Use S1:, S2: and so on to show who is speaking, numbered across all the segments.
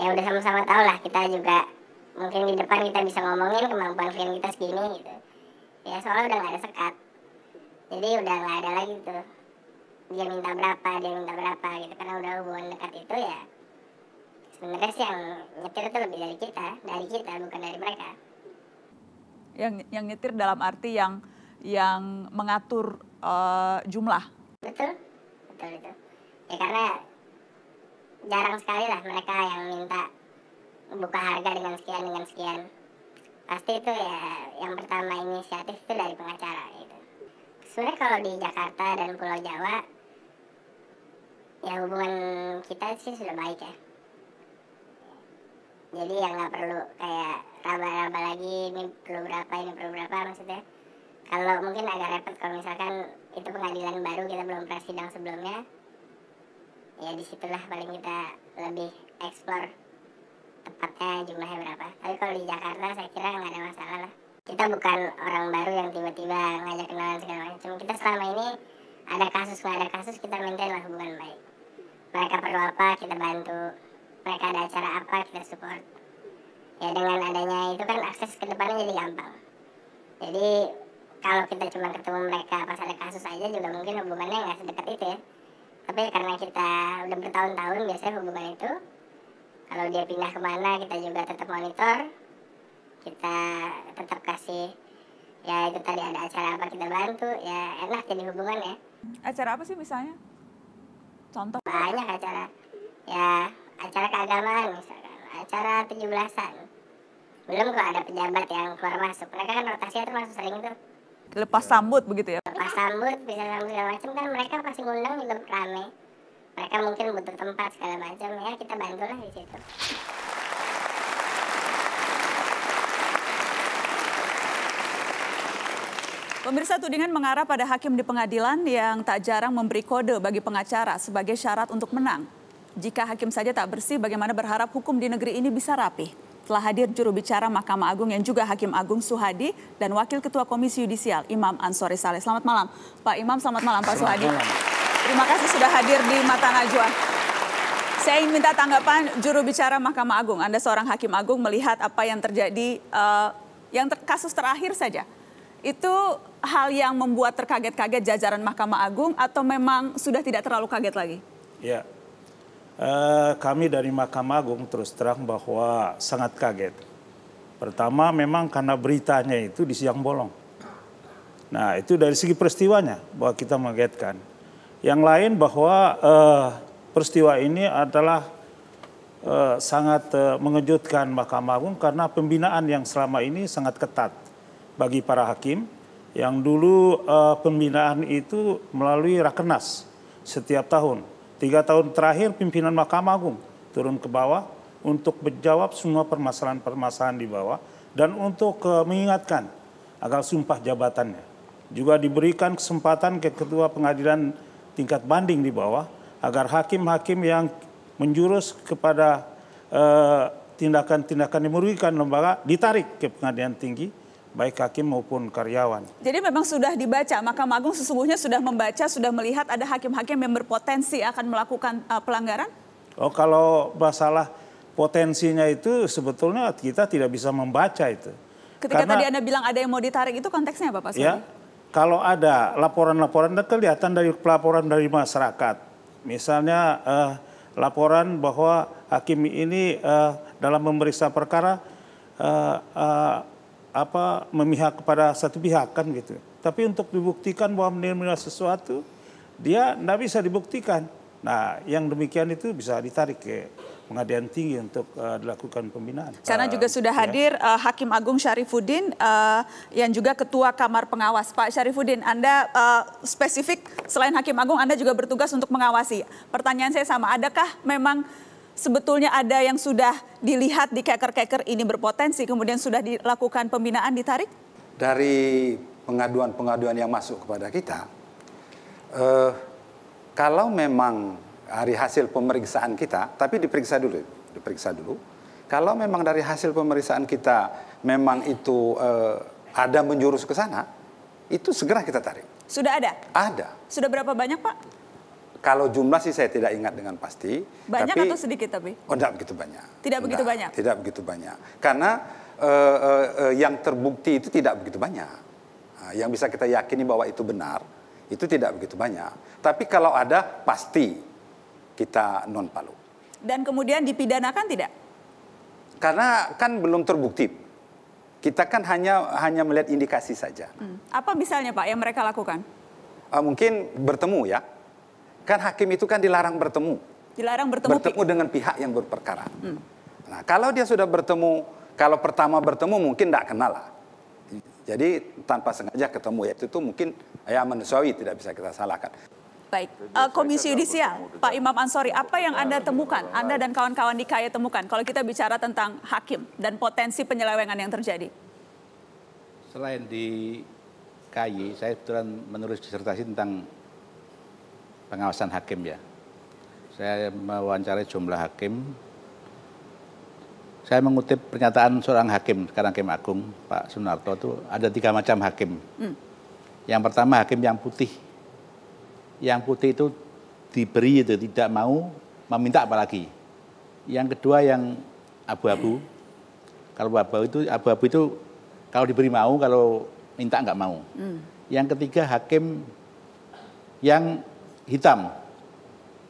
S1: ya udah sama-sama tahu lah, kita juga mungkin di depan kita bisa ngomongin kemampuan film kita segini gitu. Ya soalnya udah nggak ada sekat, jadi udah nggak ada lagi tuh dia minta berapa gitu, karena udah hubungan dekat itu ya. Sebenarnya sih yang nyetir itu lebih dari kita bukan dari mereka.
S2: Yang nyetir dalam arti yang mengatur jumlah.
S1: Betul itu. Ya karena jarang sekali lah mereka yang minta buka harga dengan sekian. Pasti itu ya yang pertama inisiatif itu dari pengacara gitu. Sebenarnya kalau di Jakarta dan Pulau Jawa ya hubungan kita sih sudah baik ya. Jadi ya nggak perlu kayak raba-raba lagi, ini perlu berapa maksudnya. Kalau mungkin agak repot kalau misalkan itu pengadilan baru, kita belum pernah sidang sebelumnya, ya disitulah paling kita lebih eksplor tepatnya jumlahnya berapa. Tapi kalau di Jakarta saya kira nggak ada masalah lah. Kita bukan orang baru yang tiba-tiba ngajak kenalan segala macam. Kita selama ini ada kasus nggak ada kasus, kita maintain lah hubungan baik. Mereka perlu apa kita bantu, mereka ada acara apa kita support. Ya dengan adanya itu kan akses ke depannya jadi gampang. Jadi kalau kita cuma ketemu mereka pas ada kasus aja juga mungkin hubungannya nggak sedekat itu ya. Tapi karena kita udah bertahun-tahun biasanya hubungan itu, kalau dia pindah kemana kita juga tetap monitor, kita tetap kasih, ya itu tadi ada acara apa kita bantu, ya enak jadi hubungan ya.
S2: Acara apa sih misalnya? Contoh?
S1: Banyak acara, ya acara keagamaan misalkan, acara 17-an. Belum kalau ada pejabat yang keluar masuk, mereka kan rotasinya termasuk sering tuh.
S2: Lepas sambut begitu ya?
S1: Lepas sambut, bisa sambut segala macam kan mereka pasti ngundang juga rame. Mereka mungkin butuh tempat segala macam, ya kita bantulah di situ.
S2: Pemirsa, tudingan mengarah pada hakim di pengadilan yang tak jarang memberi kode bagi pengacara sebagai syarat untuk menang. Jika hakim saja tak bersih, bagaimana berharap hukum di negeri ini bisa rapi? Telah hadir juru bicara Mahkamah Agung yang juga Hakim Agung Suhadi dan Wakil Ketua Komisi Yudisial Imam Ansori Saleh. Selamat malam Pak Imam, selamat malam Pak Suhadi. Terima kasih sudah hadir di Mata Najwa. Saya ingin minta tanggapan juru bicara Mahkamah Agung. Anda seorang Hakim Agung melihat apa yang terjadi, kasus terakhir saja. Itu hal yang membuat terkaget-kaget jajaran Mahkamah Agung atau memang sudah tidak terlalu kaget lagi?
S3: Ya. Kami dari Mahkamah Agung terus terang bahwa sangat kaget. Pertama memang karena beritanya itu di siang bolong. Nah itu dari segi peristiwanya bahwa kita mengagetkan. Yang lain bahwa peristiwa ini adalah sangat mengejutkan Mahkamah Agung karena pembinaan yang selama ini sangat ketat bagi para hakim. Yang dulu pembinaan itu melalui Rakernas setiap tahun. 3 tahun terakhir pimpinan Mahkamah Agung turun ke bawah untuk menjawab semua permasalahan-permasalahan di bawah dan untuk mengingatkan agar sumpah jabatannya. Juga diberikan kesempatan ke ketua pengadilan tingkat banding di bawah agar hakim-hakim yang menjurus kepada tindakan-tindakan yang merugikan lembaga ditarik ke pengadilan tinggi, baik hakim maupun karyawan.
S2: Jadi memang sudah dibaca, Mahkamah Agung sesungguhnya sudah membaca, sudah melihat ada hakim-hakim yang berpotensi akan melakukan pelanggaran? Oh,
S3: kalau masalah potensinya itu sebetulnya kita tidak bisa membaca itu.
S2: Ketika tadi Anda bilang ada yang mau ditarik, itu konteksnya apa Pak Suhadi?
S3: Ya, kalau ada laporan-laporan kelihatan dari pelaporan dari masyarakat. Misalnya laporan bahwa hakim ini dalam memeriksa perkara memihak kepada satu pihak kan gitu. Tapi untuk dibuktikan bahwa menerima sesuatu, dia tidak bisa dibuktikan. Nah, yang demikian itu bisa ditarik ke pengadilan tinggi untuk dilakukan pembinaan.
S2: Karena juga sudah hadir Hakim Agung Syarifuddin yang juga Ketua Kamar Pengawas. Pak Syarifuddin, Anda spesifik selain Hakim Agung, Anda juga bertugas untuk mengawasi. Pertanyaan saya sama, adakah memang sebetulnya ada yang sudah dilihat di keker-keker ini berpotensi, kemudian sudah dilakukan pembinaan, ditarik?
S4: Dari pengaduan-pengaduan yang masuk kepada kita, kalau memang dari hasil pemeriksaan kita, tapi diperiksa dulu. Kalau memang dari hasil pemeriksaan kita memang itu ada menjurus ke sana, itu segera kita tarik.
S2: Sudah ada?
S4: Ada.
S2: Sudah berapa banyak Pak?
S4: Kalau jumlah sih saya tidak ingat dengan pasti.
S2: Banyak
S4: tapi,
S2: atau sedikit tapi?
S4: Oh, tidak begitu banyak.
S2: Tidak begitu banyak?
S4: Tidak begitu banyak. Karena yang terbukti itu tidak begitu banyak. Nah, yang bisa kita yakini bahwa itu benar, itu tidak begitu banyak. Tapi kalau ada, pasti kita non palu.
S2: Dan kemudian dipidanakan tidak?
S4: Karena kan belum terbukti. Kita kan hanya melihat indikasi saja.
S2: Apa misalnya Pak yang mereka lakukan?
S4: Mungkin bertemu ya. Kan hakim itu kan dilarang bertemu.
S2: Dilarang bertemu
S4: dengan pihak yang berperkara. Nah, kalau dia sudah bertemu, kalau pertama bertemu mungkin tidak kenal lah. Jadi tanpa sengaja ketemu, ya itu mungkin ya manusiawi, tidak bisa kita salahkan.
S2: Baik, Komisi Yudisial, Pak Imam Ansori, apa yang Anda temukan, Anda dan kawan-kawan di KAI temukan kalau kita bicara tentang hakim dan potensi penyelewengan yang terjadi?
S5: Selain di KAI, saya kebetulan menulis disertasi tentang pengawasan hakim ya. Saya mewawancarai jumlah hakim. Saya mengutip pernyataan seorang hakim, sekarang Hakim Agung, Pak Sunarto, itu ada 3 macam hakim. Yang pertama hakim yang putih. Yang putih itu diberi itu, tidak mau meminta apalagi. Yang kedua yang abu-abu. Kalau abu-abu itu kalau diberi mau, kalau minta nggak mau. Yang ketiga hakim yang hitam,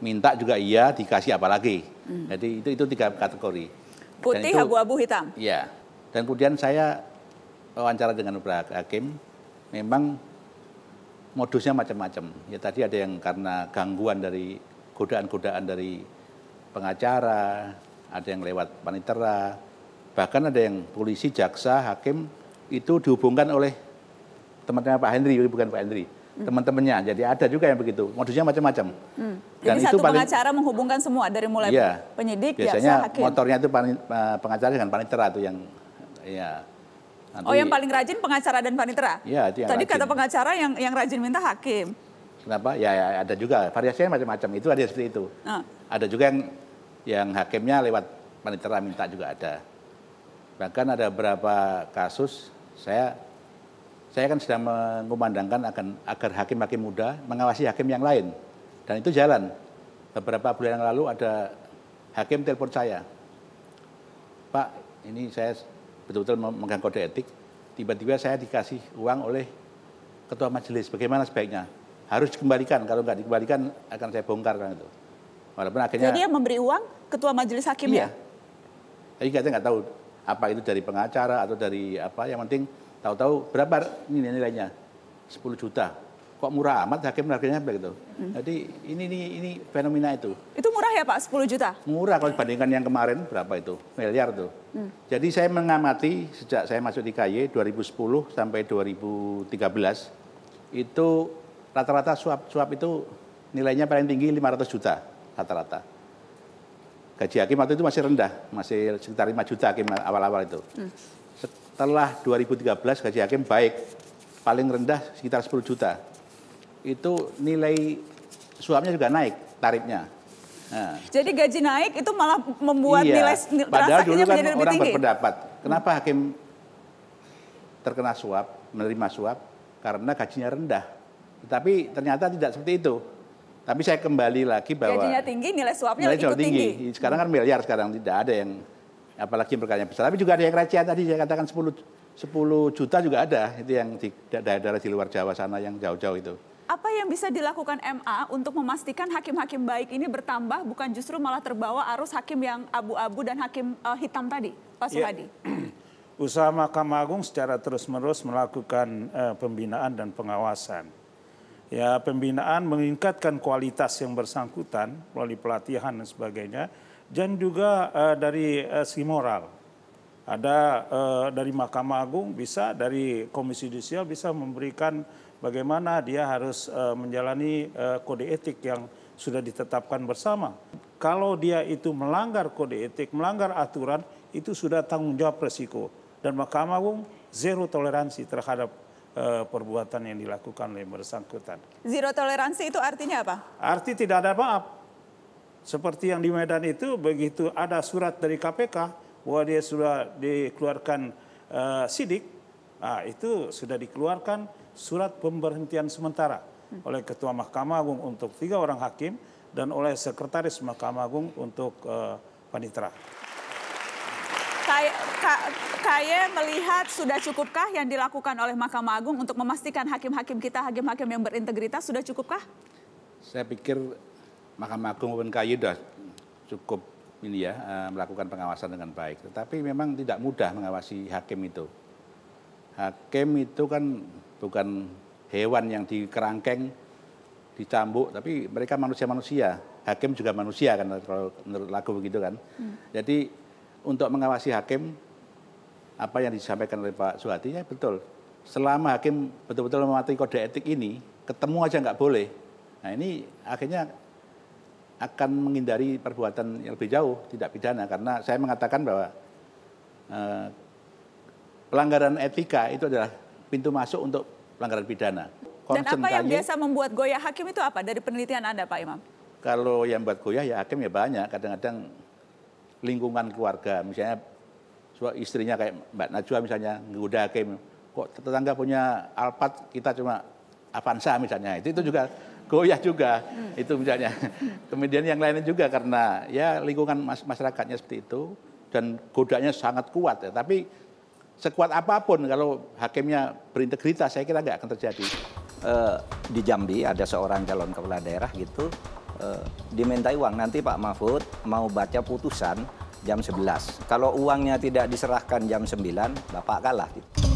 S5: minta juga iya, dikasih apalagi. Jadi itu 3 kategori.
S2: Putih, abu-abu, hitam.
S5: Iya. Dan kemudian saya wawancara dengan beberapa hakim, memang modusnya macam-macam. Ya tadi ada yang karena gangguan dari godaan-godaan dari pengacara, ada yang lewat panitera, bahkan ada yang polisi, jaksa, hakim itu dihubungkan oleh teman-teman Pak Henry, bukan Pak Henry. Teman-temannya, jadi ada juga yang begitu, modusnya macam-macam.
S2: Jadi satu pengacara menghubungkan semua dari mulai penyidik,
S5: biasanya
S2: jaksa, hakim.
S5: motornya itu pengacara dengan panitera itu yang ya.
S2: Nanti, yang paling rajin pengacara dan panitera.
S5: Iya, itu yang
S2: tadi
S5: rajin.
S2: Kata pengacara yang rajin minta hakim.
S5: Kenapa? Ya ada juga variasinya macam-macam. Itu ada seperti itu. Ada juga yang hakimnya lewat panitera minta juga ada. Bahkan ada beberapa kasus saya kan sedang mengumandangkan agar hakim-hakim muda mengawasi hakim yang lain. Dan itu jalan. Beberapa bulan yang lalu ada hakim telepon saya. Pak, ini saya betul-betul memegang kode etik. Tiba-tiba saya dikasih uang oleh ketua majelis. Bagaimana sebaiknya? Harus dikembalikan. Kalau nggak dikembalikan akan saya bongkar kan itu. Walaupun akhirnya.
S2: Jadi yang memberi uang ketua majelis hakim
S5: iya.
S2: ya?
S5: Jadi kita nggak tahu apa itu dari pengacara atau dari apa. Yang penting tahu-tahu berapa ini nilainya 10 juta. Kok murah amat hakim harganya begitu. Jadi ini fenomena itu.
S2: Itu murah ya Pak, 10 juta?
S5: Murah kalau dibandingkan yang kemarin berapa itu? Miliar tuh. Jadi saya mengamati sejak saya masuk di KAI 2010 sampai 2013 itu rata-rata suap itu nilainya paling tinggi 500 juta rata-rata. Gaji hakim waktu itu masih rendah, masih sekitar 5 juta hakim awal-awal itu. Setelah 2013 gaji hakim baik, paling rendah sekitar 10 juta. Itu nilai suapnya juga naik tarifnya. Nah.
S2: Jadi gaji naik itu malah membuat nilai
S5: padahal dulu kan
S2: menjadi lebih
S5: orang
S2: tinggi.
S5: berpendapat, kenapa hakim terkena suap, menerima suap karena gajinya rendah. Tetapi ternyata tidak seperti itu. Tapi saya kembali lagi bahwa
S2: gajinya tinggi, nilai suapnya
S5: ikut
S2: ikut tinggi.
S5: Sekarang kan miliar, sekarang tidak ada yang, apalagi perkara besar. Tapi juga ada yang recehan tadi saya katakan 10 juta juga ada, itu yang di daerah-daerah di luar Jawa sana yang jauh-jauh itu.
S2: Apa yang bisa dilakukan MA untuk memastikan hakim-hakim baik ini bertambah, bukan justru malah terbawa arus hakim yang abu-abu dan hakim hitam tadi, Pak Suhadi?
S3: Usaha Mahkamah Agung secara terus-menerus melakukan pembinaan dan pengawasan. Ya, pembinaan meningkatkan kualitas yang bersangkutan melalui pelatihan dan sebagainya, dan juga dari segi moral. Ada dari Mahkamah Agung bisa, dari Komisi Yudisial bisa memberikan bagaimana dia harus menjalani kode etik yang sudah ditetapkan bersama. Kalau dia itu melanggar kode etik, melanggar aturan, itu sudah tanggung jawab resiko. Dan Mahkamah Agung zero toleransi terhadap perbuatan yang dilakukan oleh bersangkutan.
S2: Zero toleransi itu artinya apa?
S3: Arti tidak ada maaf. Seperti yang di Medan itu, begitu ada surat dari KPK bahwa dia sudah dikeluarkan sidik, itu sudah dikeluarkan surat pemberhentian sementara. oleh Ketua Mahkamah Agung untuk 3 orang hakim dan oleh Sekretaris Mahkamah Agung untuk panitera.
S2: KY melihat sudah cukupkah yang dilakukan oleh Mahkamah Agung untuk memastikan hakim-hakim kita, hakim-hakim yang berintegritas, sudah cukupkah?
S5: Saya pikir Mahkamah Agung maupun KY sudah cukup ini ya, melakukan pengawasan dengan baik. Tetapi memang tidak mudah mengawasi hakim itu. Hakim itu kan bukan hewan yang dikerangkeng, dicambuk, tapi mereka manusia-manusia. Hakim juga manusia kan, kalau menurut lagu begitu kan. Jadi untuk mengawasi hakim, apa yang disampaikan oleh Pak Suhadi ya betul. Selama hakim betul-betul mematuhi kode etik ini, ketemu aja nggak boleh. Nah ini akhirnya akan menghindari perbuatan yang lebih jauh, tidak pidana. Karena saya mengatakan bahwa pelanggaran etika itu adalah pintu masuk untuk pelanggaran pidana.
S2: Dan apa yang biasa membuat goyah hakim itu apa dari penelitian Anda, Pak Imam?
S5: Kalau yang buat goyah ya hakim ya banyak. Kadang-kadang lingkungan keluarga, misalnya istrinya kayak Mbak Najwa misalnya, menggoda hakim. Kok tetangga punya Alphard, kita cuma Avanza misalnya. Itu juga goyah juga, itu misalnya. Kemudian yang lainnya juga karena ya lingkungan masyarakatnya seperti itu. Dan godanya sangat kuat ya. Tapi sekuat apapun kalau hakimnya berintegritas, saya kira nggak akan terjadi.
S6: Di Jambi ada seorang calon kepala daerah gitu, dimintai uang. Nanti Pak Mahfud mau baca putusan jam 11. Kalau uangnya tidak diserahkan jam 9, Bapak kalah. Gitu.